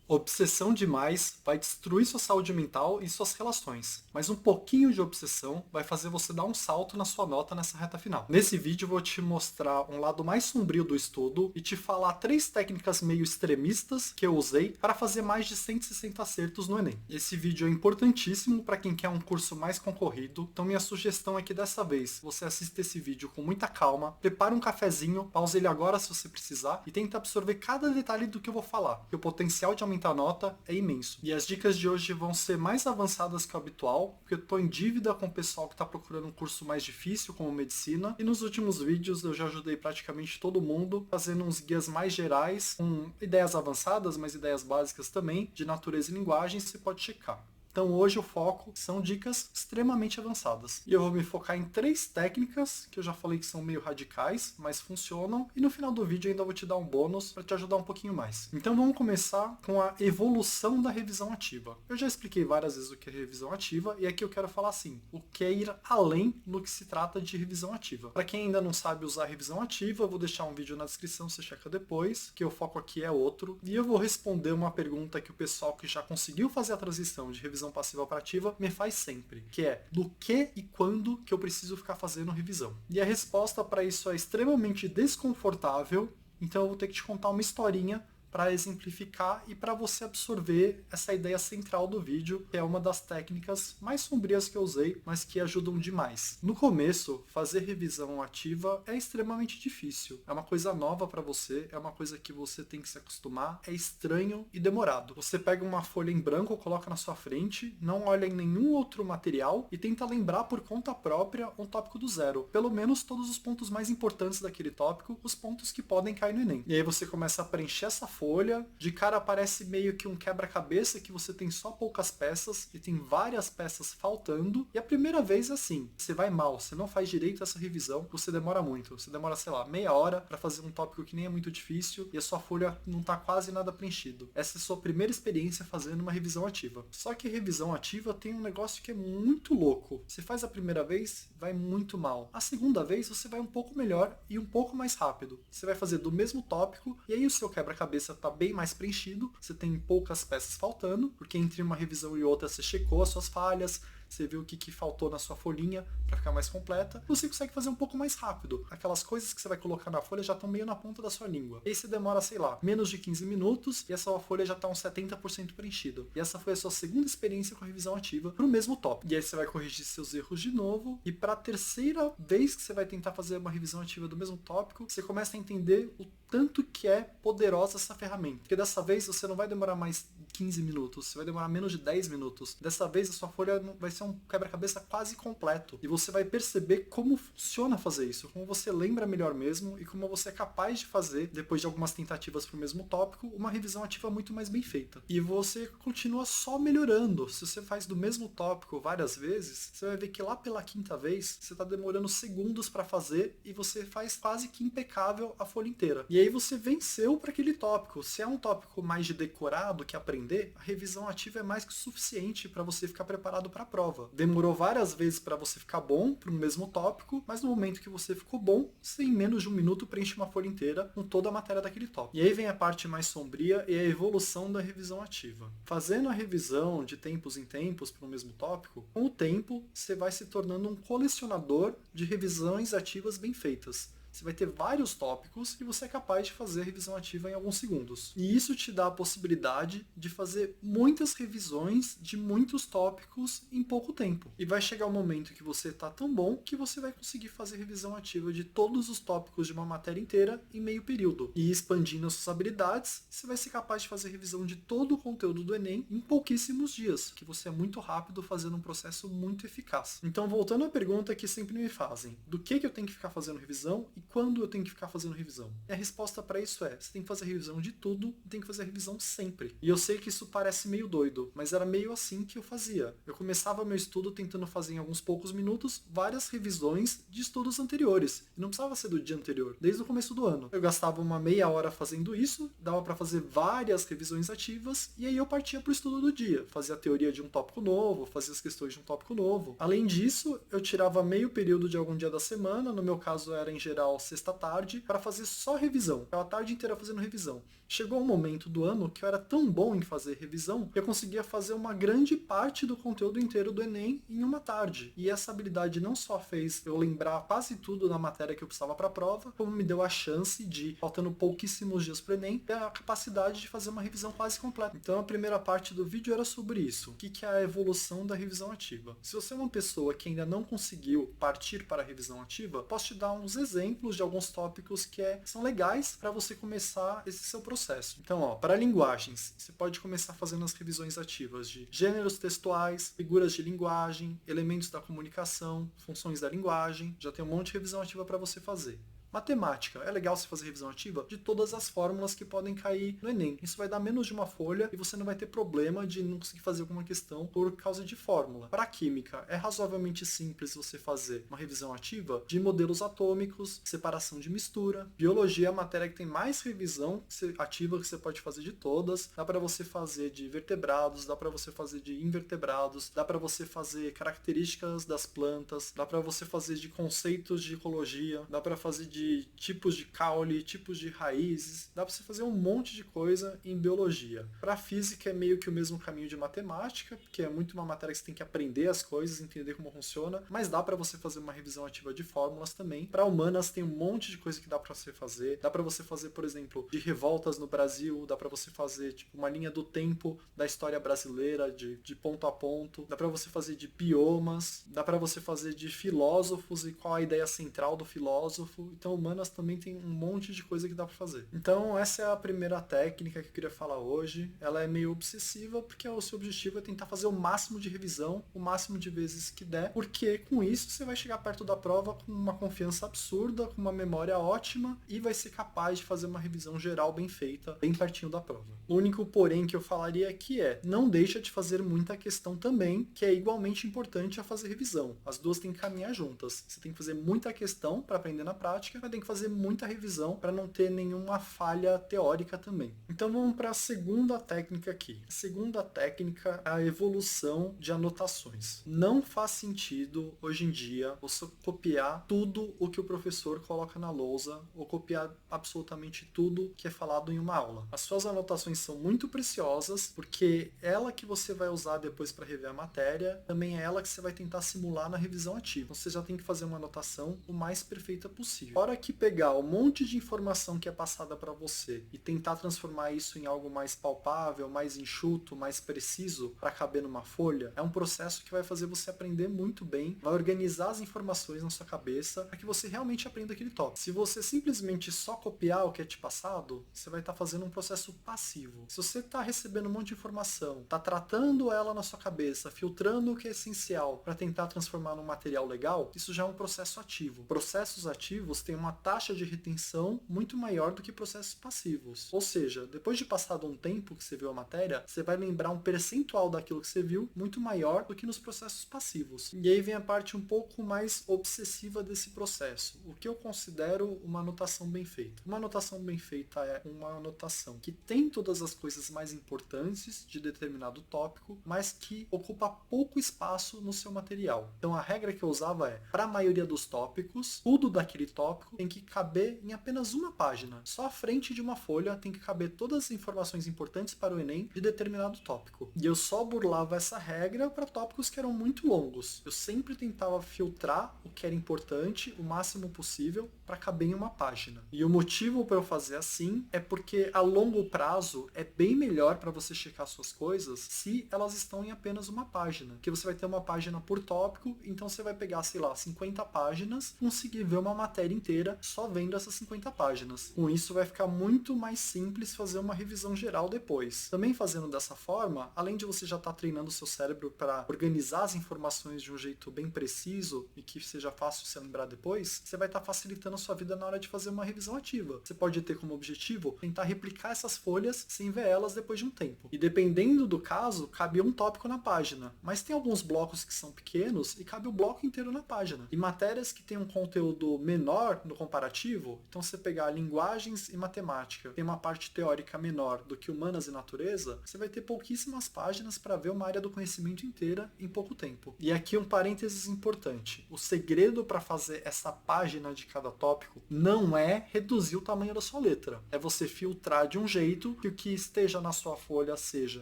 Obsessão demais vai destruir sua saúde mental e suas relações, mas um pouquinho de obsessão vai fazer você dar um salto na sua nota nessa reta final. Nesse vídeo eu vou te mostrar um lado mais sombrio do estudo e te falar 3 técnicas meio extremistas que eu usei para fazer mais de 160 acertos no Enem. Esse vídeo é importantíssimo para quem quer um curso mais concorrido, então minha sugestão é que dessa vez você assista esse vídeo com muita calma, prepare um cafezinho, pause ele agora se você precisar e tente absorver cada detalhe do que eu vou falar, que o potencial de aumentar a nota é imenso. E as dicas de hoje vão ser mais avançadas que o habitual, porque eu estou em dívida com o pessoal que está procurando um curso mais difícil como medicina, e nos últimos vídeos eu já ajudei praticamente todo mundo, fazendo uns guias mais gerais, com ideias avançadas, mas ideias básicas também, de natureza e linguagem, você pode checar. Então hoje o foco são dicas extremamente avançadas. E eu vou me focar em 3 técnicas, que eu já falei que são meio radicais, mas funcionam. E no final do vídeo ainda vou te dar um bônus para te ajudar um pouquinho mais. Então vamos começar com a evolução da revisão ativa. Eu já expliquei várias vezes o que é revisão ativa, e aqui eu quero falar assim, o que é ir além no que se trata de revisão ativa. Para quem ainda não sabe usar revisão ativa, eu vou deixar um vídeo na descrição, você checa depois, que o foco aqui é outro. E eu vou responder uma pergunta que o pessoal que já conseguiu fazer a transição de revisão passiva para ativa me faz sempre, que é do que e quando que eu preciso ficar fazendo revisão. E a resposta para isso é extremamente desconfortável, então eu vou ter que te contar uma historinha para exemplificar e para você absorver essa ideia central do vídeo, que é uma das técnicas mais sombrias que eu usei, mas que ajudam demais. No começo, fazer revisão ativa é extremamente difícil. É uma coisa nova para você, é uma coisa que você tem que se acostumar, é estranho e demorado. Você pega uma folha em branco, coloca na sua frente, não olha em nenhum outro material e tenta lembrar por conta própria um tópico do zero. Pelo menos todos os pontos mais importantes daquele tópico, os pontos que podem cair no Enem. E aí você começa a preencher essa folha, de cara aparece meio que um quebra-cabeça que você tem só poucas peças e tem várias peças faltando, e a primeira vez é assim, você vai mal, você não faz direito essa revisão, você demora muito, você demora, sei lá, meia hora para fazer um tópico que nem é muito difícil e a sua folha não tá quase nada preenchido. Essa é a sua primeira experiência fazendo uma revisão ativa. Só que revisão ativa tem um negócio que é muito louco. Você faz a primeira vez, vai muito mal. A segunda vez você vai um pouco melhor e um pouco mais rápido. Você vai fazer do mesmo tópico e aí o seu quebra-cabeça está bem mais preenchido, você tem poucas peças faltando, porque entre uma revisão e outra você checou as suas falhas, você viu o que faltou na sua folhinha para ficar mais completa, você consegue fazer um pouco mais rápido. Aquelas coisas que você vai colocar na folha já estão meio na ponta da sua língua. E aí você demora, sei lá, menos de 15 minutos e essa folha já está uns 70% preenchida. E essa foi a sua segunda experiência com a revisão ativa para o mesmo tópico. E aí você vai corrigir seus erros de novo e para a terceira vez que você vai tentar fazer uma revisão ativa do mesmo tópico, você começa a entender o tanto que é poderosa essa ferramenta. Porque dessa vez você não vai demorar mais 15 minutos, você vai demorar menos de 10 minutos. Dessa vez a sua folha vai ser um quebra-cabeça quase completo. E você vai perceber como funciona fazer isso, como você lembra melhor mesmo e como você é capaz de fazer, depois de algumas tentativas para o mesmo tópico, uma revisão ativa muito mais bem feita. E você continua só melhorando. Se você faz do mesmo tópico várias vezes, você vai ver que lá pela quinta vez, você está demorando segundos para fazer e você faz quase que impecável a folha inteira. E aí você venceu para aquele tópico. Se é um tópico mais de decorado que aprender, a revisão ativa é mais que o suficiente para você ficar preparado para a prova. Demorou várias vezes para você ficar bom para o mesmo tópico, mas no momento que você ficou bom, você em menos de um minuto preenche uma folha inteira com toda a matéria daquele tópico. E aí vem a parte mais sombria e a evolução da revisão ativa. Fazendo a revisão de tempos em tempos para o mesmo tópico, com o tempo você vai se tornando um colecionador de revisões ativas bem feitas. Você vai ter vários tópicos e você é capaz de fazer a revisão ativa em alguns segundos. E isso te dá a possibilidade de fazer muitas revisões de muitos tópicos em pouco tempo. E vai chegar um momento que você está tão bom que você vai conseguir fazer revisão ativa de todos os tópicos de uma matéria inteira em meio período. E expandindo as suas habilidades, você vai ser capaz de fazer revisão de todo o conteúdo do Enem em pouquíssimos dias, que você é muito rápido fazendo um processo muito eficaz. Então, voltando à pergunta que sempre me fazem, do que eu tenho que ficar fazendo revisão e quando eu tenho que ficar fazendo revisão? E a resposta para isso é, você tem que fazer revisão de tudo e tem que fazer revisão sempre. E eu sei que isso parece meio doido, mas era meio assim que eu fazia. Eu começava meu estudo tentando fazer em alguns poucos minutos várias revisões de estudos anteriores. E não precisava ser do dia anterior, desde o começo do ano. Eu gastava uma meia hora fazendo isso, dava para fazer várias revisões ativas, e aí eu partia para o estudo do dia. Fazia a teoria de um tópico novo, fazia as questões de um tópico novo. Além disso, eu tirava meio período de algum dia da semana, no meu caso era em geral sexta-tarde, para fazer só revisão. Ficava a tarde inteira fazendo revisão. Chegou um momento do ano que eu era tão bom em fazer revisão que eu conseguia fazer uma grande parte do conteúdo inteiro do Enem em uma tarde. E essa habilidade não só fez eu lembrar quase tudo na matéria que eu precisava para a prova, como me deu a chance de, faltando pouquíssimos dias para o Enem, ter a capacidade de fazer uma revisão quase completa. Então a primeira parte do vídeo era sobre isso. O que é a evolução da revisão ativa? Se você é uma pessoa que ainda não conseguiu partir para a revisão ativa, posso te dar uns exemplos de alguns tópicos que são legais para você começar esse seu processo. Então, para linguagens, você pode começar fazendo as revisões ativas de gêneros textuais, figuras de linguagem, elementos da comunicação, funções da linguagem. Já tem um monte de revisão ativa para você fazer. Matemática. É legal você fazer revisão ativa de todas as fórmulas que podem cair no Enem. Isso vai dar menos de uma folha e você não vai ter problema de não conseguir fazer alguma questão por causa de fórmula. Para química, é razoavelmente simples você fazer uma revisão ativa de modelos atômicos, separação de mistura. Biologia é a matéria que tem mais revisão ativa que você pode fazer de todas. Dá para você fazer de vertebrados, dá para você fazer de invertebrados, dá para você fazer características das plantas, dá para você fazer de conceitos de ecologia, dá para fazer de tipos de caule, tipos de raízes, dá para você fazer um monte de coisa em biologia. Para física é meio que o mesmo caminho de matemática, porque é muito uma matéria que você tem que aprender as coisas, entender como funciona, mas dá para você fazer uma revisão ativa de fórmulas também. Para humanas tem um monte de coisa que dá para você fazer. Dá para você fazer, por exemplo, de revoltas no Brasil, dá para você fazer tipo uma linha do tempo da história brasileira, de ponto a ponto. Dá para você fazer de biomas, dá para você fazer de filósofos e qual a ideia central do filósofo. Então humanas também tem um monte de coisa que dá para fazer. Então essa é a primeira técnica que eu queria falar hoje. Ela é meio obsessiva porque o seu objetivo é tentar fazer o máximo de revisão, o máximo de vezes que der, porque com isso você vai chegar perto da prova com uma confiança absurda, com uma memória ótima e vai ser capaz de fazer uma revisão geral bem feita, bem pertinho da prova. O único porém que eu falaria aqui não deixa de fazer muita questão também, que é igualmente importante a fazer revisão. As duas têm que caminhar juntas. Você tem que fazer muita questão para aprender na prática, mas tem que fazer muita revisão para não ter nenhuma falha teórica também. Então vamos para a segunda técnica aqui. A segunda técnica é a evolução de anotações. Não faz sentido hoje em dia você copiar tudo o que o professor coloca na lousa ou copiar absolutamente tudo que é falado em uma aula. As suas anotações são muito preciosas porque ela que você vai usar depois para rever a matéria, também é ela que você vai tentar simular na revisão ativa. Então você já tem que fazer uma anotação o mais perfeita possível. Fora que pegar um monte de informação que é passada para você e tentar transformar isso em algo mais palpável, mais enxuto, mais preciso para caber numa folha, é um processo que vai fazer você aprender muito bem, vai organizar as informações na sua cabeça para que você realmente aprenda aquele tópico. Se você simplesmente só copiar o que é te passado, você vai estar fazendo um processo passivo. Se você está recebendo um monte de informação, está tratando ela na sua cabeça, filtrando o que é essencial para tentar transformar num material legal, isso já é um processo ativo. Processos ativos têm uma taxa de retenção muito maior do que processos passivos. Ou seja, depois de passado um tempo que você viu a matéria, você vai lembrar um percentual daquilo que você viu muito maior do que nos processos passivos. E aí vem a parte um pouco mais obsessiva desse processo. O que eu considero uma anotação bem feita. Uma anotação bem feita é uma anotação que tem todas as coisas mais importantes de determinado tópico, mas que ocupa pouco espaço no seu material. Então a regra que eu usava para a maioria dos tópicos, tudo daquele tópico tem que caber em apenas uma página. Só a frente de uma folha tem que caber todas as informações importantes para o Enem de determinado tópico. E eu só burlava essa regra para tópicos que eram muito longos. Eu sempre tentava filtrar o que era importante o máximo possível para caber em uma página. E o motivo para eu fazer assim é porque a longo prazo é bem melhor para você checar suas coisas se elas estão em apenas uma página. Porque você vai ter uma página por tópico, então você vai pegar, sei lá, 50 páginas, conseguir ver uma matéria inteira só vendo essas 50 páginas. Com isso vai ficar muito mais simples fazer uma revisão geral depois. Também fazendo dessa forma, além de você já estar treinando o seu cérebro para organizar as informações de um jeito bem preciso e que seja fácil você lembrar depois, você vai estar facilitando a sua vida na hora de fazer uma revisão ativa. Você pode ter como objetivo tentar replicar essas folhas sem ver elas depois de um tempo. E dependendo do caso, cabe um tópico na página. Mas tem alguns blocos que são pequenos e cabe o bloco inteiro na página. E matérias que têm um conteúdo menor, menor no comparativo, então você pegar linguagens e matemática, tem uma parte teórica menor do que humanas e natureza, você vai ter pouquíssimas páginas para ver uma área do conhecimento inteira em pouco tempo. E aqui um parênteses importante. O segredo para fazer essa página de cada tópico não é reduzir o tamanho da sua letra. É você filtrar de um jeito que o que esteja na sua folha seja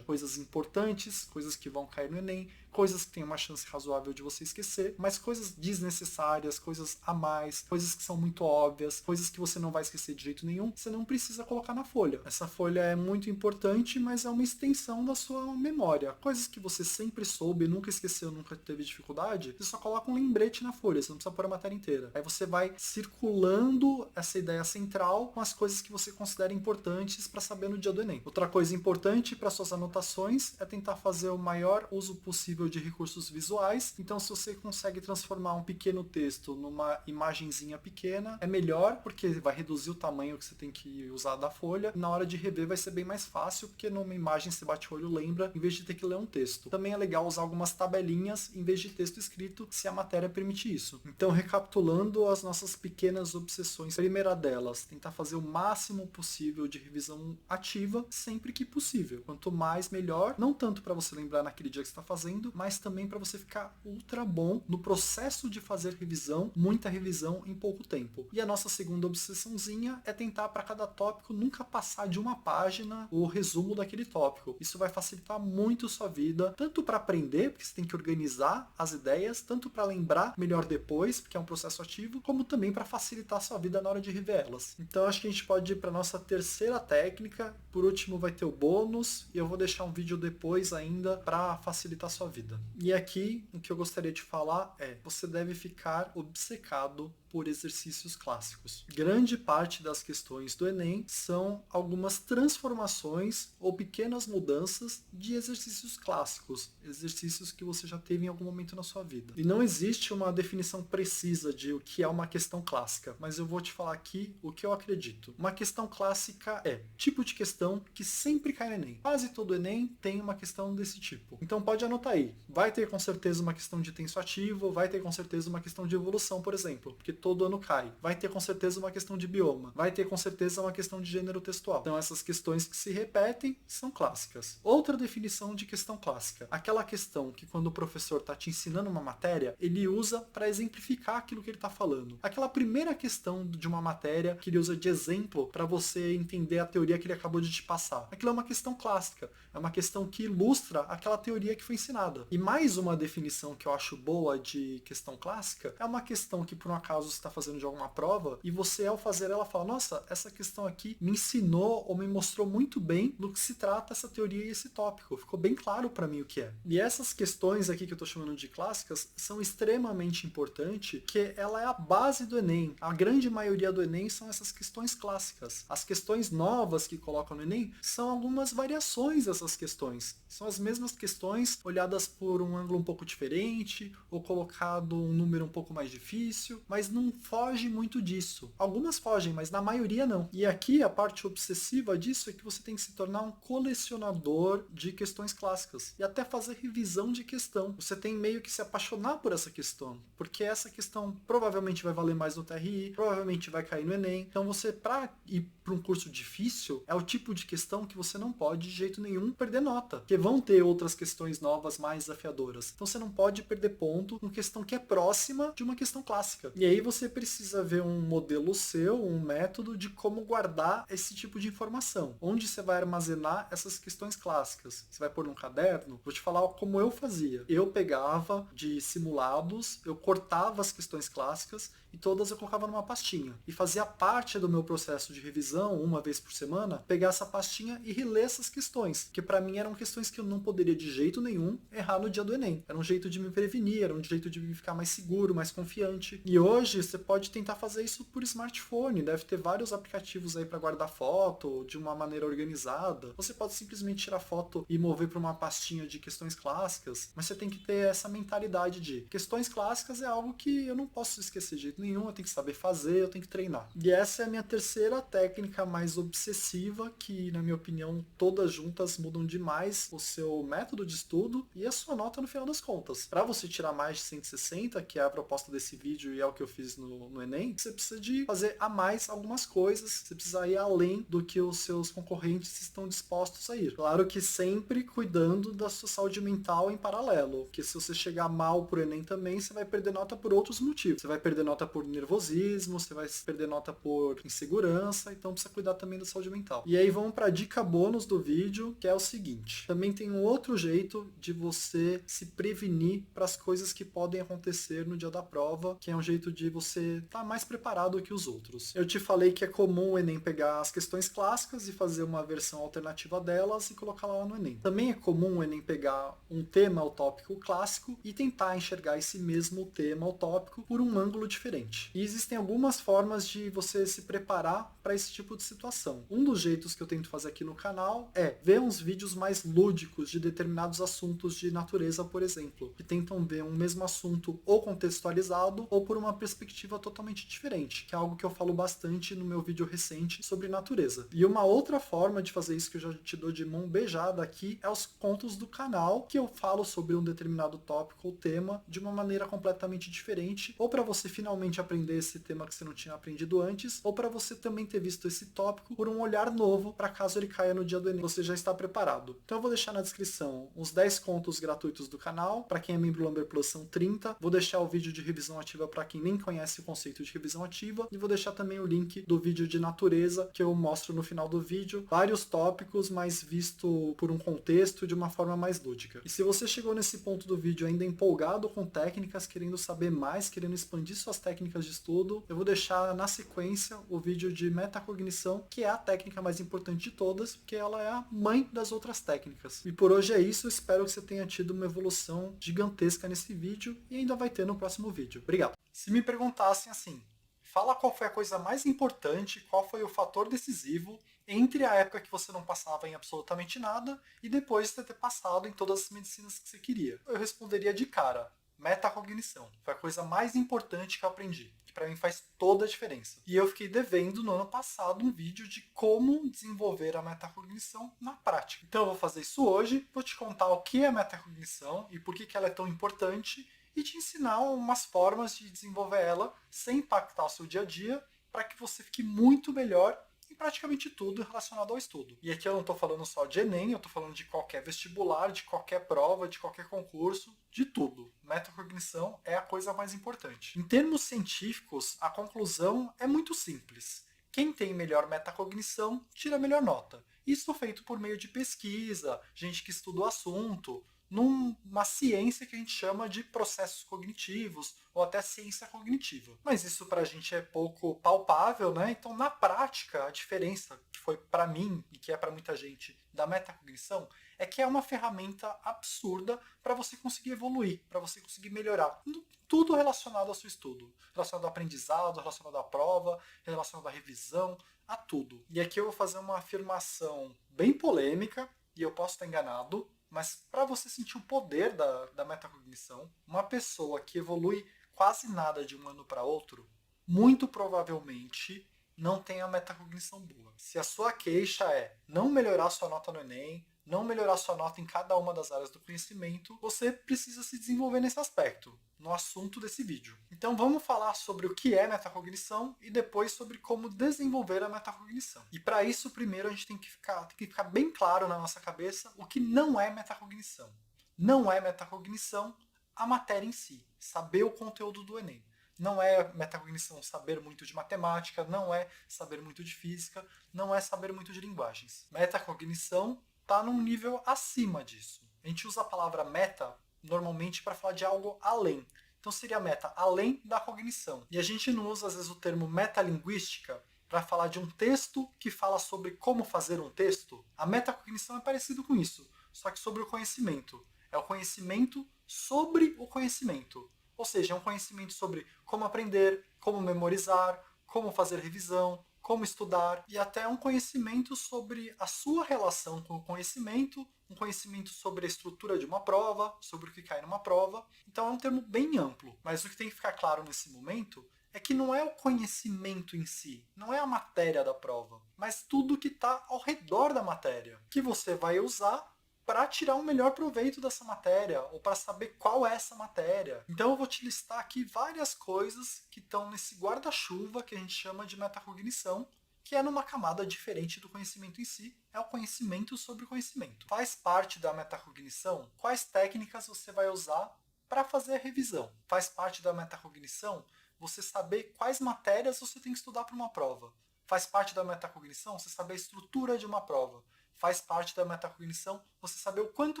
coisas importantes, coisas que vão cair no Enem, coisas que tem uma chance razoável de você esquecer, mas coisas desnecessárias, coisas a mais, coisas que são muito óbvias, coisas que você não vai esquecer de jeito nenhum, você não precisa colocar na folha. Essa folha é muito importante, mas é uma extensão da sua memória. Coisas que você sempre soube, nunca esqueceu, nunca teve dificuldade, você só coloca um lembrete na folha, você não precisa pôr a matéria inteira. Aí você vai circulando essa ideia central com as coisas que você considera importantes para saber no dia do Enem. Outra coisa importante para suas anotações é tentar fazer o maior uso possível de recursos visuais. Então, se você consegue transformar um pequeno texto numa imagenzinha pequena, é melhor, porque vai reduzir o tamanho que você tem que usar da folha. Na hora de rever vai ser bem mais fácil, porque numa imagem você bate o olho, lembra, em vez de ter que ler um texto. Também é legal usar algumas tabelinhas em vez de texto escrito, se a matéria permite isso. Então, recapitulando as nossas pequenas obsessões. Primeira delas, tentar fazer o máximo possível de revisão ativa, sempre que possível. Quanto mais, melhor. Não tanto para você lembrar naquele dia que você está fazendo, mas também para você ficar ultra bom no processo de fazer revisão, muita revisão em pouco tempo. E a nossa segunda obsessãozinha é tentar para cada tópico nunca passar de uma página o resumo daquele tópico. Isso vai facilitar muito sua vida, tanto para aprender, porque você tem que organizar as ideias, tanto para lembrar melhor depois, porque é um processo ativo, como também para facilitar a sua vida na hora de rever elas. Então acho que a gente pode ir para nossa terceira técnica. Por último vai ter o bônus, e eu vou deixar um vídeo depois ainda para facilitar a sua vida. E aqui, o que eu gostaria de falar é: você deve ficar obcecado por exercícios clássicos. Grande parte das questões do Enem são algumas transformações ou pequenas mudanças de exercícios clássicos, exercícios que você já teve em algum momento na sua vida. E não existe uma definição precisa de o que é uma questão clássica, mas eu vou te falar aqui o que eu acredito. Uma questão clássica é tipo de questão que sempre cai no Enem. Quase todo Enem tem uma questão desse tipo. Então pode anotar aí. Vai ter com certeza uma questão de tenso ativo, vai ter com certeza uma questão de evolução, por exemplo, porque todo ano cai. Vai ter com certeza uma questão de bioma. Vai ter com certeza uma questão de gênero textual. Então essas questões que se repetem são clássicas. Outra definição de questão clássica: aquela questão que quando o professor está te ensinando uma matéria, ele usa para exemplificar aquilo que ele está falando. Aquela primeira questão de uma matéria que ele usa de exemplo para você entender a teoria que ele acabou de te passar. Aquilo é uma questão clássica. É uma questão que ilustra aquela teoria que foi ensinada. E mais uma definição que eu acho boa de questão clássica é uma questão que por um acaso você está fazendo de alguma prova e você, ao fazer ela, fala: nossa, essa questão aqui me ensinou ou me mostrou muito bem do que se trata essa teoria e esse tópico. Ficou bem claro para mim o que é. E essas questões aqui que eu estou chamando de clássicas são extremamente importantes, que ela é a base do Enem. A grande maioria do Enem são essas questões clássicas. As questões novas que colocam no Enem são algumas variações dessas questões. São as mesmas questões olhadas por um ângulo um pouco diferente, ou colocado um número um pouco mais difícil, mas não foge muito disso. Algumas fogem, mas na maioria não. E aqui a parte obsessiva disso é que você tem que se tornar um colecionador de questões clássicas e até fazer revisão de questão. Você tem meio que se apaixonar por essa questão, porque essa questão provavelmente vai valer mais no TRI, provavelmente vai cair no Enem. Então você, para ir para um curso difícil, é o tipo de questão que você não pode de jeito nenhum perder nota, porque vão ter outras questões novas mais desafiadoras. Então você não pode perder ponto com questão que é próxima de uma questão clássica. E aí você precisa ver um modelo seu, um método de como guardar esse tipo de informação. Onde você vai armazenar essas questões clássicas? Você vai pôr num caderno? Vou te falar como eu fazia. Eu pegava de simulados, eu cortava as questões clássicas e todas eu colocava numa pastinha. E fazia parte do meu processo de revisão, uma vez por semana, pegar essa pastinha e reler essas questões. Que para mim eram questões que eu não poderia de jeito nenhum errar no dia do Enem. Era um jeito de me prevenir, era um jeito de me ficar mais seguro, mais confiante. E hoje você pode tentar fazer isso por smartphone. Deve ter vários aplicativos aí para guardar foto de uma maneira organizada. Você pode simplesmente tirar foto e mover para uma pastinha de questões clássicas. Mas você tem que ter essa mentalidade de questões clássicas é algo que eu não posso esquecer de jeito nenhum. nenhum, eu tenho que saber fazer, eu tenho que treinar. E essa é a minha terceira técnica mais obsessiva, que na minha opinião todas juntas mudam demais o seu método de estudo e a sua nota no final das contas. Para você tirar mais de 160, que é a proposta desse vídeo e é o que eu fiz no Enem, você precisa de fazer a mais algumas coisas, você precisa ir além do que os seus concorrentes estão dispostos a ir. Claro que sempre cuidando da sua saúde mental em paralelo, porque se você chegar mal pro Enem também, você vai perder nota por outros motivos. Você vai perder nota por nervosismo, você vai perder nota por insegurança, então precisa cuidar também da saúde mental. E aí vamos para a dica bônus do vídeo, que é o seguinte. Também tem um outro jeito de você se prevenir para as coisas que podem acontecer no dia da prova, que é um jeito de você estar mais preparado que os outros. Eu te falei que é comum o Enem pegar as questões clássicas e fazer uma versão alternativa delas e colocar lá no Enem. Também é comum o Enem pegar um tema ou tópico clássico e tentar enxergar esse mesmo tema ou tópico por um ângulo diferente. E existem algumas formas de você se preparar para esse tipo de situação. Um dos jeitos que eu tento fazer aqui no canal é ver uns vídeos mais lúdicos de determinados assuntos de natureza, por exemplo, que tentam ver um mesmo assunto ou contextualizado ou por uma perspectiva totalmente diferente, que é algo que eu falo bastante no meu vídeo recente sobre natureza. E uma outra forma de fazer isso que eu já te dou de mão beijada aqui é os contos do canal, que eu falo sobre um determinado tópico ou tema de uma maneira completamente diferente, ou para você finalmente aprender esse tema que você não tinha aprendido antes, ou para você também ter visto esse tópico por um olhar novo, para caso ele caia no dia do Enem, você já está preparado. Então eu vou deixar na descrição uns 10 contos gratuitos do canal, para quem é membro Lumber Plus são 30, vou deixar o vídeo de revisão ativa para quem nem conhece o conceito de revisão ativa, e vou deixar também o link do vídeo de natureza, que eu mostro no final do vídeo, vários tópicos, mas visto por um contexto de uma forma mais lúdica. E se você chegou nesse ponto do vídeo ainda empolgado com técnicas, querendo saber mais, querendo expandir suas técnicas de estudo, eu vou deixar na sequência o vídeo de metacognição, que é a técnica mais importante de todas, porque ela é a mãe das outras técnicas. E por hoje é isso, espero que você tenha tido uma evolução gigantesca nesse vídeo e ainda vai ter no próximo vídeo. Obrigado! Se me perguntassem assim, fala qual foi a coisa mais importante, qual foi o fator decisivo entre a época que você não passava em absolutamente nada e depois de ter passado em todas as medicinas que você queria. Eu responderia de cara, metacognição. Foi a coisa mais importante que eu aprendi, que para mim faz toda a diferença. E eu fiquei devendo no ano passado um vídeo de como desenvolver a metacognição na prática. Então eu vou fazer isso hoje, vou te contar o que é metacognição e por que ela é tão importante e te ensinar umas formas de desenvolver ela sem impactar o seu dia a dia para que você fique muito melhor em praticamente tudo relacionado ao estudo. E aqui eu não estou falando só de Enem, eu estou falando de qualquer vestibular, de qualquer prova, de qualquer concurso, de tudo. Metacognição é a coisa mais importante. Em termos científicos, a conclusão é muito simples. Quem tem melhor metacognição tira melhor nota. Isso feito por meio de pesquisa, gente que estuda o assunto, numa ciência que a gente chama de processos cognitivos ou até ciência cognitiva. Mas isso para a gente é pouco palpável, né? Então, na prática, a diferença que foi para mim e que é para muita gente da metacognição é que é uma ferramenta absurda para você conseguir evoluir, para você conseguir melhorar. Tudo relacionado ao seu estudo. Relacionado ao aprendizado, relacionado à prova, relacionado à revisão, a tudo. E aqui eu vou fazer uma afirmação bem polêmica, e eu posso estar enganado, mas para você sentir o poder da metacognição, uma pessoa que evolui quase nada de um ano para outro, muito provavelmente não tem a metacognição boa. Se a sua queixa é não melhorar sua nota no Enem, não melhorar sua nota em cada uma das áreas do conhecimento, você precisa se desenvolver nesse aspecto, no assunto desse vídeo. Então vamos falar sobre o que é metacognição e depois sobre como desenvolver a metacognição. E para isso, primeiro a gente tem que ficar bem claro na nossa cabeça o que não é metacognição. Não é metacognição a matéria em si, saber o conteúdo do Enem. Não é metacognição saber muito de matemática, não é saber muito de física, não é saber muito de linguagens. Metacognição está num nível acima disso. A gente usa a palavra meta normalmente para falar de algo além. Então seria meta além da cognição. E a gente não usa às vezes o termo metalinguística para falar de um texto que fala sobre como fazer um texto. A metacognição é parecido com isso, só que sobre o conhecimento. É o conhecimento sobre o conhecimento. Ou seja, é um conhecimento sobre como aprender, como memorizar, como fazer revisão, como estudar, e até um conhecimento sobre a sua relação com o conhecimento, um conhecimento sobre a estrutura de uma prova, sobre o que cai numa prova. Então é um termo bem amplo, mas o que tem que ficar claro nesse momento é que não é o conhecimento em si, não é a matéria da prova, mas tudo que está ao redor da matéria, que você vai usar para tirar um melhor proveito dessa matéria, ou para saber qual é essa matéria. Então eu vou te listar aqui várias coisas que estão nesse guarda-chuva que a gente chama de metacognição, que é numa camada diferente do conhecimento em si, é o conhecimento sobre o conhecimento. Faz parte da metacognição quais técnicas você vai usar para fazer a revisão. Faz parte da metacognição você saber quais matérias você tem que estudar para uma prova. Faz parte da metacognição você saber a estrutura de uma prova. Faz parte da metacognição você saber o quanto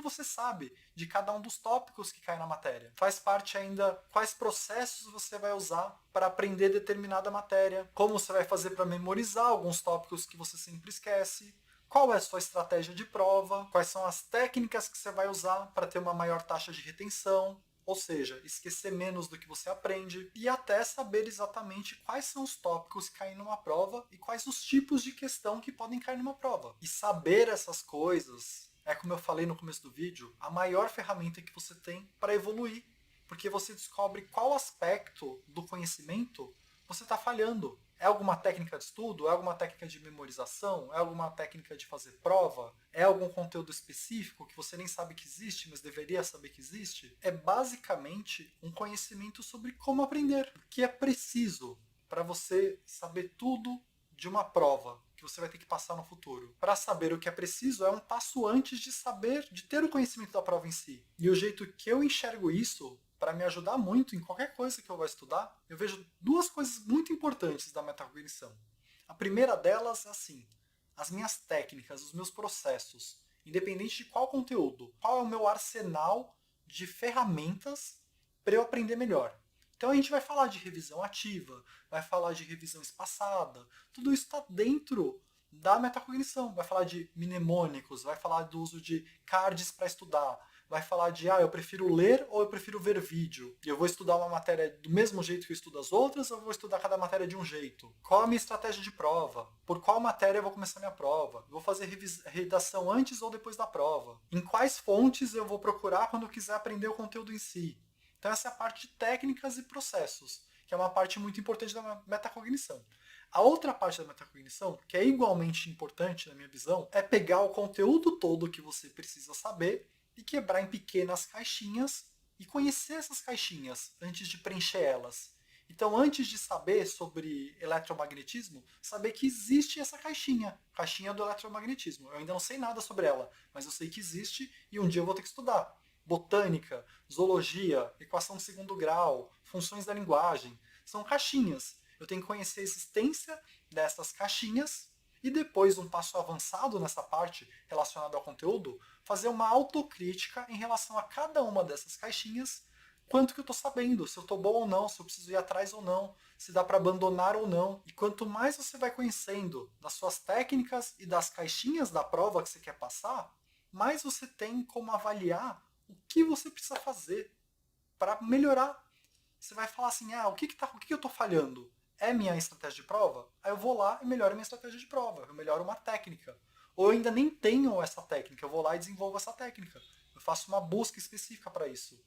você sabe de cada um dos tópicos que cai na matéria. Faz parte ainda quais processos você vai usar para aprender determinada matéria, como você vai fazer para memorizar alguns tópicos que você sempre esquece, qual é a sua estratégia de prova, quais são as técnicas que você vai usar para ter uma maior taxa de retenção, ou seja, esquecer menos do que você aprende, e até saber exatamente quais são os tópicos que caem numa prova e quais os tipos de questão que podem cair numa prova. E saber essas coisas é, como eu falei no começo do vídeo, a maior ferramenta que você tem para evoluir, porque você descobre qual aspecto do conhecimento você está falhando. É alguma técnica de estudo? É alguma técnica de memorização? É alguma técnica de fazer prova? É algum conteúdo específico que você nem sabe que existe, mas deveria saber que existe? É basicamente um conhecimento sobre como aprender, que é preciso para você saber tudo de uma prova que você vai ter que passar no futuro. Para saber o que é preciso é um passo antes de saber, de ter o conhecimento da prova em si. E o jeito que eu enxergo isso para me ajudar muito em qualquer coisa que eu vá estudar, eu vejo duas coisas muito importantes da metacognição. A primeira delas é assim, as minhas técnicas, os meus processos, independente de qual conteúdo, qual é o meu arsenal de ferramentas para eu aprender melhor. Então a gente vai falar de revisão ativa, vai falar de revisão espaçada, tudo isso está dentro da metacognição. Vai falar de mnemônicos, vai falar do uso de cards para estudar, vai falar de, eu prefiro ler ou eu prefiro ver vídeo. E eu vou estudar uma matéria do mesmo jeito que eu estudo as outras ou eu vou estudar cada matéria de um jeito? Qual a minha estratégia de prova? Por qual matéria eu vou começar minha prova? Eu vou fazer redação antes ou depois da prova? Em quais fontes eu vou procurar quando eu quiser aprender o conteúdo em si? Então essa é a parte de técnicas e processos, que é uma parte muito importante da metacognição. A outra parte da metacognição, que é igualmente importante na minha visão, é pegar o conteúdo todo que você precisa saber e quebrar em pequenas caixinhas e conhecer essas caixinhas antes de preencher elas. Então, antes de saber sobre eletromagnetismo, saber que existe essa caixinha do eletromagnetismo. Eu ainda não sei nada sobre ela, mas eu sei que existe e um dia eu vou ter que estudar. Botânica, zoologia, equação de segundo grau, funções da linguagem, são caixinhas. Eu tenho que conhecer a existência dessas caixinhas e depois, um passo avançado nessa parte relacionada ao conteúdo, fazer uma autocrítica em relação a cada uma dessas caixinhas, quanto que eu estou sabendo, se eu estou bom ou não, se eu preciso ir atrás ou não, se dá para abandonar ou não. E quanto mais você vai conhecendo das suas técnicas e das caixinhas da prova que você quer passar, mais você tem como avaliar o que você precisa fazer para melhorar. Você vai falar assim, o que eu estou falhando? É minha estratégia de prova? Aí eu vou lá e melhoro a minha estratégia de prova. Eu melhoro uma técnica. Ou eu ainda nem tenho essa técnica, eu vou lá e desenvolvo essa técnica. Eu faço uma busca específica para isso.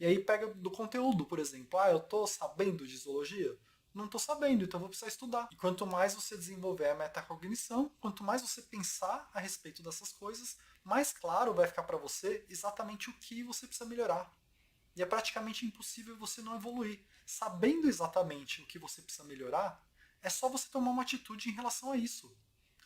E aí pega do conteúdo, por exemplo. Eu estou sabendo de zoologia? Não estou sabendo, então eu vou precisar estudar. E quanto mais você desenvolver a metacognição, quanto mais você pensar a respeito dessas coisas, mais claro vai ficar para você exatamente o que você precisa melhorar. E é praticamente impossível você não evoluir. Sabendo exatamente o que você precisa melhorar, é só você tomar uma atitude em relação a isso.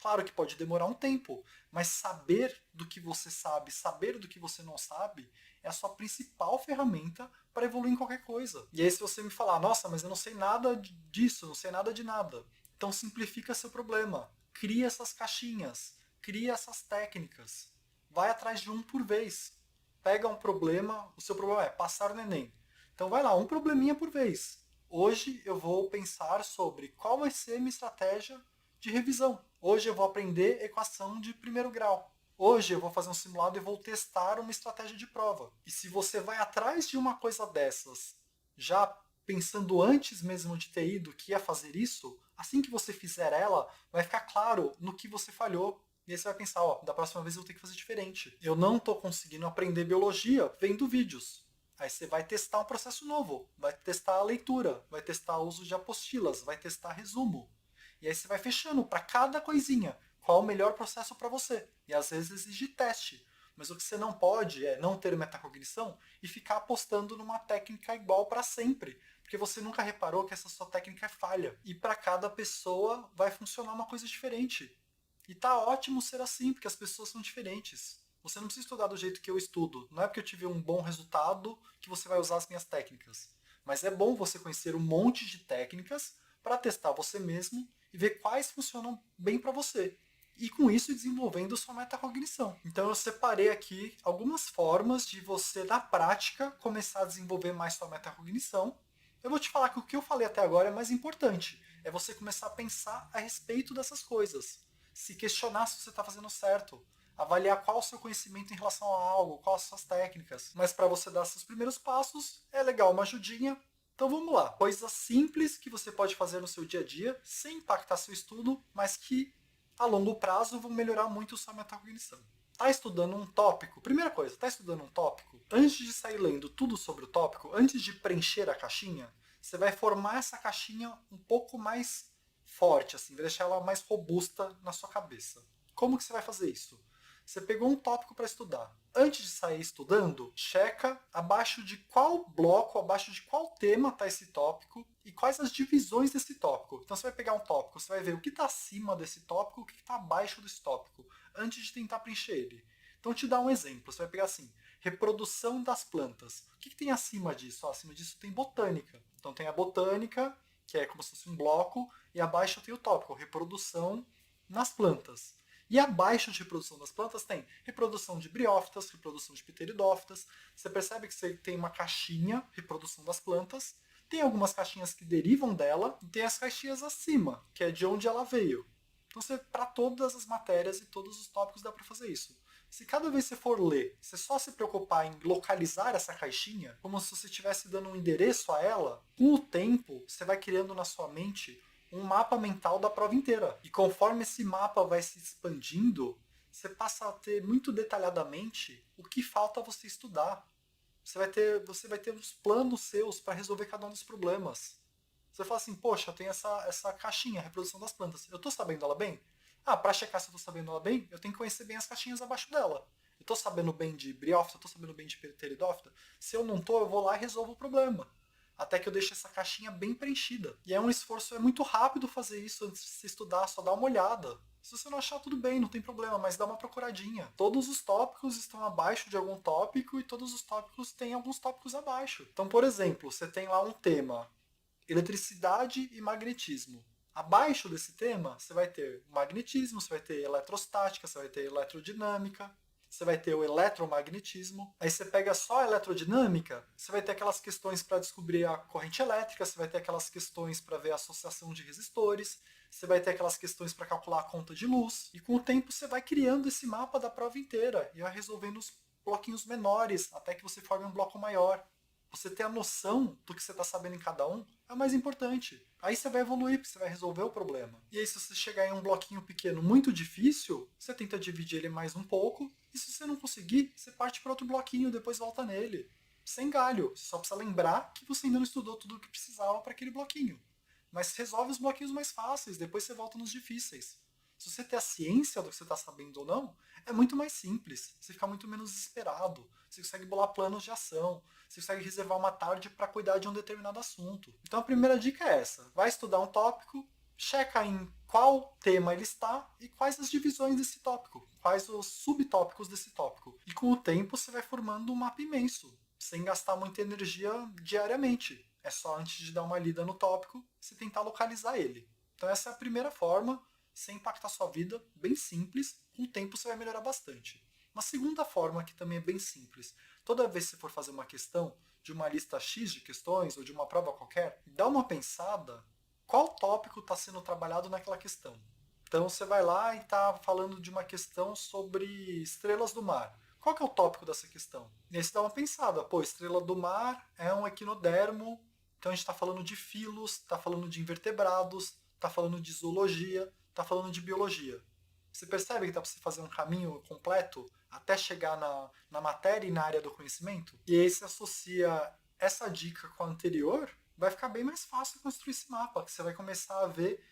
Claro que pode demorar um tempo, mas saber do que você sabe, saber do que você não sabe, é a sua principal ferramenta para evoluir em qualquer coisa. E aí se você me falar, nossa, mas eu não sei nada disso, não sei nada de nada. Então simplifica seu problema. Cria essas caixinhas, cria essas técnicas. Vai atrás de um por vez. Pega um problema, o seu problema é passar no Enem. Então vai lá, um probleminha por vez. Hoje eu vou pensar sobre qual vai ser minha estratégia de revisão. Hoje eu vou aprender equação de primeiro grau. Hoje eu vou fazer um simulado e vou testar uma estratégia de prova. E se você vai atrás de uma coisa dessas, já pensando antes mesmo de ter ido que ia fazer isso, assim que você fizer ela, vai ficar claro no que você falhou. E aí você vai pensar, da próxima vez eu vou ter que fazer diferente. Eu não estou conseguindo aprender biologia vendo vídeos. Aí você vai testar um processo novo, vai testar a leitura, vai testar o uso de apostilas, vai testar resumo. E aí você vai fechando para cada coisinha qual o melhor processo para você. E às vezes exige teste. Mas o que você não pode é não ter metacognição e ficar apostando numa técnica igual para sempre. Porque você nunca reparou que essa sua técnica é falha. E para cada pessoa vai funcionar uma coisa diferente. E tá ótimo ser assim, porque as pessoas são diferentes. Você não precisa estudar do jeito que eu estudo. Não é porque eu tive um bom resultado que você vai usar as minhas técnicas. Mas é bom você conhecer um monte de técnicas para testar você mesmo e ver quais funcionam bem para você. E com isso desenvolvendo sua metacognição. Então eu separei aqui algumas formas de você, na prática, começar a desenvolver mais sua metacognição. Eu vou te falar que o que eu falei até agora é mais importante. É você começar a pensar a respeito dessas coisas. Se questionar se você está fazendo certo. Avaliar qual o seu conhecimento em relação a algo, quais as suas técnicas. Mas para você dar seus primeiros passos, é legal uma ajudinha. Então vamos lá. Coisas simples que você pode fazer no seu dia a dia, sem impactar seu estudo, mas que a longo prazo vão melhorar muito sua metacognição. Tá estudando um tópico? Primeira coisa, tá estudando um tópico? Antes de sair lendo tudo sobre o tópico, antes de preencher a caixinha, você vai formar essa caixinha um pouco mais forte, assim, vai deixar ela mais robusta na sua cabeça. Como que você vai fazer isso? Você pegou um tópico para estudar. Antes de sair estudando, checa abaixo de qual bloco, abaixo de qual tema está esse tópico e quais as divisões desse tópico. Então você vai pegar um tópico, você vai ver o que está acima desse tópico, o que está abaixo desse tópico, antes de tentar preencher ele. Então te dá um exemplo, você vai pegar assim, reprodução das plantas. O que tem acima disso? Acima disso tem botânica. Então tem a botânica, que é como se fosse um bloco, e abaixo tem o tópico, reprodução nas plantas. E abaixo de reprodução das plantas tem reprodução de briófitas, reprodução de pteridófitas. Você percebe que você tem uma caixinha, reprodução das plantas, tem algumas caixinhas que derivam dela, e tem as caixinhas acima, que é de onde ela veio. Então, para todas as matérias e todos os tópicos dá para fazer isso. Se cada vez que você for ler, você só se preocupar em localizar essa caixinha, como se você estivesse dando um endereço a ela, com o tempo, você vai criando na sua mente um mapa mental da prova inteira. E conforme esse mapa vai se expandindo, você passa a ter muito detalhadamente o que falta você estudar. Você vai ter uns planos seus para resolver cada um dos problemas. Você fala assim, poxa, eu tenho essa caixinha, reprodução das plantas. Eu estou sabendo ela bem? Ah, para checar se eu estou sabendo ela bem, eu tenho que conhecer bem as caixinhas abaixo dela. Eu estou sabendo bem de briófita, eu estou sabendo bem de pteridófita. Se eu não estou, eu vou lá e resolvo o problema. Até que eu deixe essa caixinha bem preenchida. E é um esforço, é muito rápido fazer isso antes de se estudar, só dá uma olhada. Se você não achar, tudo bem, não tem problema, mas dá uma procuradinha. Todos os tópicos estão abaixo de algum tópico e todos os tópicos têm alguns tópicos abaixo. Então, por exemplo, você tem lá um tema, eletricidade e magnetismo. Abaixo desse tema, você vai ter magnetismo, você vai ter eletrostática, você vai ter eletrodinâmica, você vai ter o eletromagnetismo. Aí você pega só a eletrodinâmica, você vai ter aquelas questões para descobrir a corrente elétrica, você vai ter aquelas questões para ver a associação de resistores, você vai ter aquelas questões para calcular a conta de luz. E com o tempo você vai criando esse mapa da prova inteira e vai resolvendo os bloquinhos menores até que você forme um bloco maior. Você ter a noção do que você está sabendo em cada um é o mais importante. Aí você vai evoluir, porque você vai resolver o problema. E aí, se você chegar em um bloquinho pequeno muito difícil, você tenta dividir ele mais um pouco. E se você não conseguir, você parte para outro bloquinho, depois volta nele. Sem galho. Você só precisa lembrar que você ainda não estudou tudo o que precisava para aquele bloquinho. Mas resolve os bloquinhos mais fáceis, depois você volta nos difíceis. Se você ter a ciência do que você está sabendo ou não, é muito mais simples. Você fica muito menos desesperado. Você consegue bolar planos de ação. Você consegue reservar uma tarde para cuidar de um determinado assunto. Então a primeira dica é essa. Vai estudar um tópico, checa em qual tema ele está e quais as divisões desse tópico, quais os subtópicos desse tópico. E com o tempo você vai formando um mapa imenso, sem gastar muita energia diariamente. É só antes de dar uma lida no tópico, você tentar localizar ele. Então essa é a primeira forma, sem impactar sua vida, bem simples, com o tempo você vai melhorar bastante. Uma segunda forma que também é bem simples, toda vez que você for fazer uma questão de uma lista X de questões ou de uma prova qualquer, dá uma pensada qual tópico está sendo trabalhado naquela questão. Então você vai lá e está falando de uma questão sobre estrelas do mar. Qual que é o tópico dessa questão? E aí você dá uma pensada, pô, estrela do mar é um equinodermo, então a gente está falando de filos, está falando de invertebrados, está falando de zoologia, está falando de biologia. Você percebe que dá para você fazer um caminho completo até chegar na matéria e na área do conhecimento? E aí se associa essa dica com a anterior, vai ficar bem mais fácil construir esse mapa, que você vai começar a ver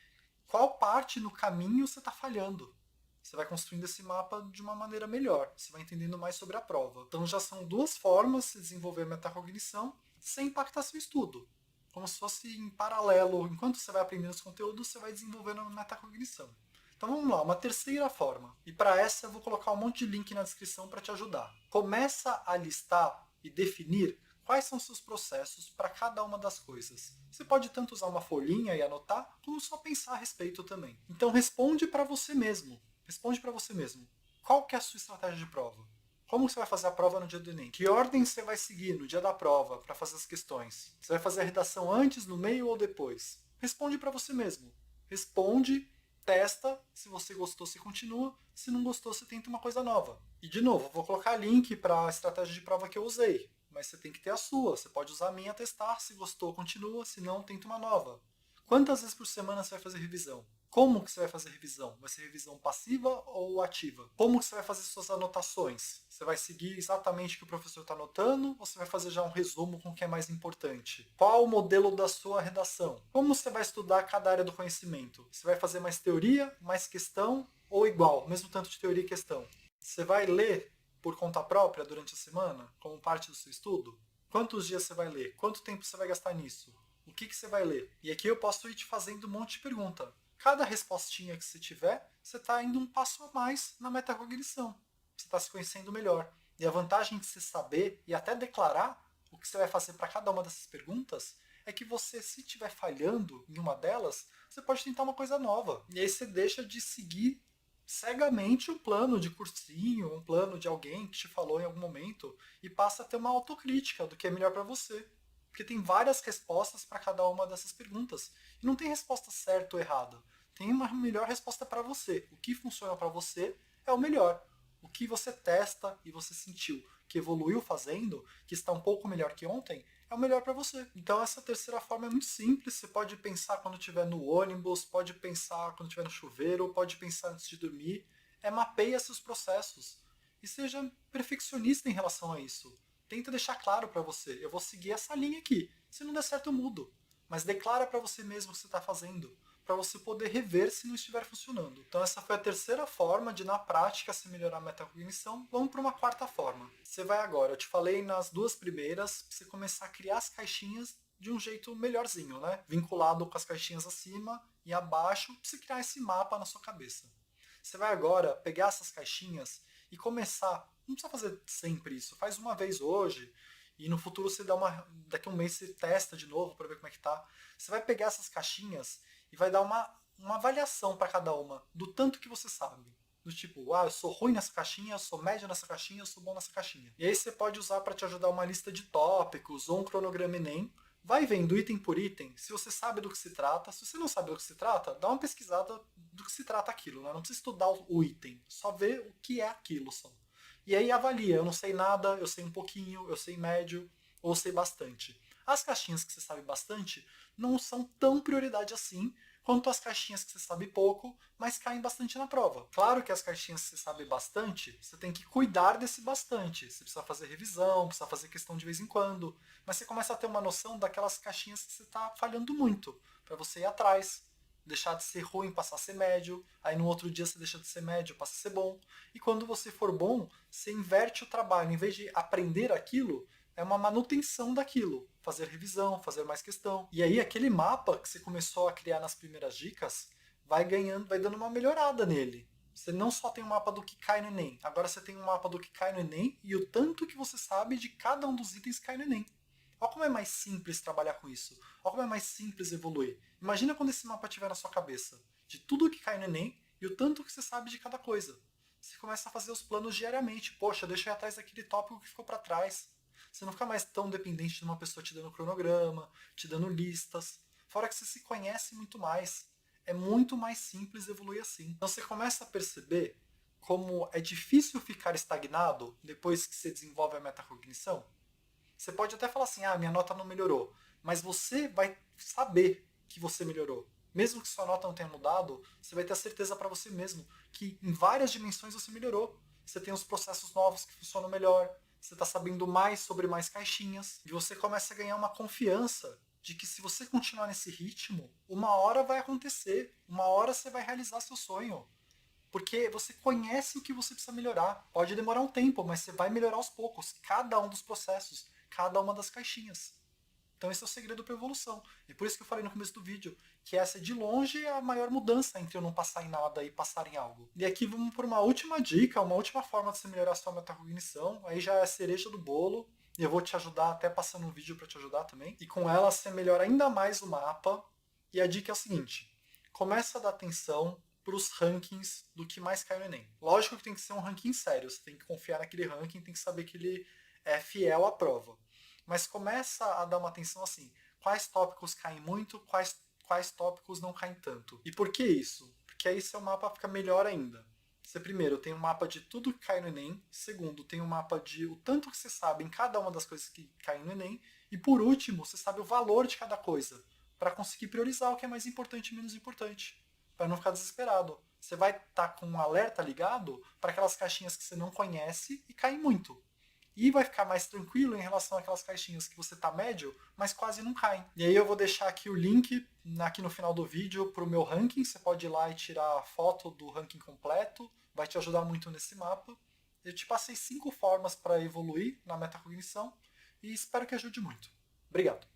qual parte no caminho você está falhando. Você vai construindo esse mapa de uma maneira melhor, você vai entendendo mais sobre a prova. Então já são duas formas de se desenvolver a metacognição sem impactar seu estudo. Como se fosse em paralelo, enquanto você vai aprendendo os conteúdos, você vai desenvolvendo a metacognição. Então vamos lá, uma terceira forma. E para essa eu vou colocar um monte de link na descrição para te ajudar. Começa a listar e definir quais são seus processos para cada uma das coisas. Você pode tanto usar uma folhinha e anotar, como só pensar a respeito também. Então responde para você mesmo. Responde para você mesmo. Qual que é a sua estratégia de prova? Como você vai fazer a prova no dia do Enem? Que ordem você vai seguir no dia da prova para fazer as questões? Você vai fazer a redação antes, no meio ou depois? Responde para você mesmo. Responde, testa, se você gostou, você continua, se não gostou, você tenta uma coisa nova. E de novo, vou colocar link para a estratégia de prova que eu usei, mas você tem que ter a sua. Você pode usar a minha, testar, se gostou, continua, se não, tenta uma nova. Quantas vezes por semana você vai fazer revisão? Como que você vai fazer revisão? Vai ser revisão passiva ou ativa? Como que você vai fazer suas anotações? Você vai seguir exatamente o que o professor está anotando ou você vai fazer já um resumo com o que é mais importante? Qual o modelo da sua redação? Como você vai estudar cada área do conhecimento? Você vai fazer mais teoria, mais questão ou igual, mesmo tanto de teoria e questão? Você vai ler por conta própria durante a semana, como parte do seu estudo? Quantos dias você vai ler? Quanto tempo você vai gastar nisso? O que você vai ler? E aqui eu posso ir te fazendo um monte de pergunta. Cada respostinha que você tiver, você está indo um passo a mais na metacognição. Você está se conhecendo melhor. E a vantagem de você saber e até declarar o que você vai fazer para cada uma dessas perguntas é que você, se estiver falhando em uma delas, você pode tentar uma coisa nova. E aí você deixa de seguir cegamente um plano de cursinho, um plano de alguém que te falou em algum momento e passa a ter uma autocrítica do que é melhor para você. Porque tem várias respostas para cada uma dessas perguntas. E não tem resposta certa ou errada. Tem uma melhor resposta para você. O que funciona para você é o melhor. O que você testa e você sentiu que evoluiu fazendo, que está um pouco melhor que ontem, é o melhor para você. Então essa terceira forma é muito simples. Você pode pensar quando estiver no ônibus, pode pensar quando estiver no chuveiro, pode pensar antes de dormir. Mapeia seus processos. E seja perfeccionista em relação a isso. Tenta deixar claro para você, eu vou seguir essa linha aqui. Se não der certo, eu mudo. Mas declara para você mesmo o que você está fazendo, para você poder rever se não estiver funcionando. Então essa foi a terceira forma de, na prática, se melhorar a metacognição. Vamos para uma quarta forma. Você vai agora, eu te falei nas duas primeiras, para você começar a criar as caixinhas de um jeito melhorzinho, né? Vinculado com as caixinhas acima e abaixo, para você criar esse mapa na sua cabeça. Você vai agora pegar essas caixinhas e começar. Não precisa fazer sempre isso. Faz uma vez hoje e no futuro você dá uma. Daqui a um mês você testa de novo para ver como é que tá. Você vai pegar essas caixinhas e vai dar uma avaliação para cada uma do tanto que você sabe. Do tipo, eu sou ruim nessa caixinha, eu sou médio nessa caixinha, eu sou bom nessa caixinha. E aí você pode usar para te ajudar uma lista de tópicos ou um cronograma Enem. Vai vendo item por item, se você sabe do que se trata. Se você não sabe do que se trata, dá uma pesquisada do que se trata aquilo. Né? Não precisa estudar o item, só ver o que é aquilo só. E aí avalia, eu não sei nada, eu sei um pouquinho, eu sei médio, ou sei bastante. As caixinhas que você sabe bastante não são tão prioridade assim quanto as caixinhas que você sabe pouco, mas caem bastante na prova. Claro que as caixinhas que você sabe bastante, você tem que cuidar desse bastante. Você precisa fazer revisão, precisa fazer questão de vez em quando, mas você começa a ter uma noção daquelas caixinhas que você está falhando muito, para você ir atrás, deixar de ser ruim, passar a ser médio, aí no outro dia você deixa de ser médio, passa a ser bom, e quando você for bom, você inverte o trabalho, em vez de aprender aquilo, é uma manutenção daquilo, fazer revisão, fazer mais questão. E aí aquele mapa que você começou a criar nas primeiras dicas, vai ganhando, vai dando uma melhorada nele. Você não só tem um mapa do que cai no Enem, agora você tem um mapa do que cai no Enem e o tanto que você sabe de cada um dos itens que cai no Enem. Olha como é mais simples trabalhar com isso. Olha como é mais simples evoluir. Imagina quando esse mapa estiver na sua cabeça, de tudo que cai no Enem e o tanto que você sabe de cada coisa. Você começa a fazer os planos diariamente. Poxa, deixa eu ir atrás daquele tópico que ficou para trás. Você não fica mais tão dependente de uma pessoa te dando cronograma, te dando listas. Fora que você se conhece muito mais. É muito mais simples evoluir assim. Então você começa a perceber como é difícil ficar estagnado depois que você desenvolve a metacognição. Você pode até falar assim, minha nota não melhorou. Mas você vai saber que você melhorou. Mesmo que sua nota não tenha mudado, você vai ter a certeza para você mesmo que em várias dimensões você melhorou. Você tem os processos novos que funcionam melhor, você está sabendo mais sobre mais caixinhas, e você começa a ganhar uma confiança de que se você continuar nesse ritmo, uma hora vai acontecer, uma hora você vai realizar seu sonho. Porque você conhece o que você precisa melhorar. Pode demorar um tempo, mas você vai melhorar aos poucos, cada um dos processos, cada uma das caixinhas. Então esse é o segredo para a evolução. E por isso que eu falei no começo do vídeo, que essa é de longe a maior mudança entre eu não passar em nada e passar em algo. E aqui vamos por uma última dica, uma última forma de você melhorar a sua metacognição. Aí já é a cereja do bolo. E eu vou te ajudar até passando um vídeo para te ajudar também. E com ela você melhora ainda mais o mapa. E a dica é a seguinte: começa a dar atenção para os rankings do que mais cai no Enem. Lógico que tem que ser um ranking sério, você tem que confiar naquele ranking, tem que saber que ele é fiel à prova. Mas começa a dar uma atenção assim, quais tópicos caem muito, quais tópicos não caem tanto. E por que isso? Porque aí seu mapa fica melhor ainda. Você primeiro tem um mapa de tudo que cai no Enem, segundo tem um mapa de o tanto que você sabe em cada uma das coisas que caem no Enem, e por último você sabe o valor de cada coisa, para conseguir priorizar o que é mais importante e menos importante, para não ficar desesperado. Você vai estar com um alerta ligado para aquelas caixinhas que você não conhece e caem muito. E vai ficar mais tranquilo em relação àquelas caixinhas que você está médio, mas quase não caem. E aí eu vou deixar aqui o link aqui no final do vídeo para o meu ranking. Você pode ir lá e tirar a foto do ranking completo. Vai te ajudar muito nesse mapa. Eu te passei 5 formas para evoluir na metacognição e espero que ajude muito. Obrigado.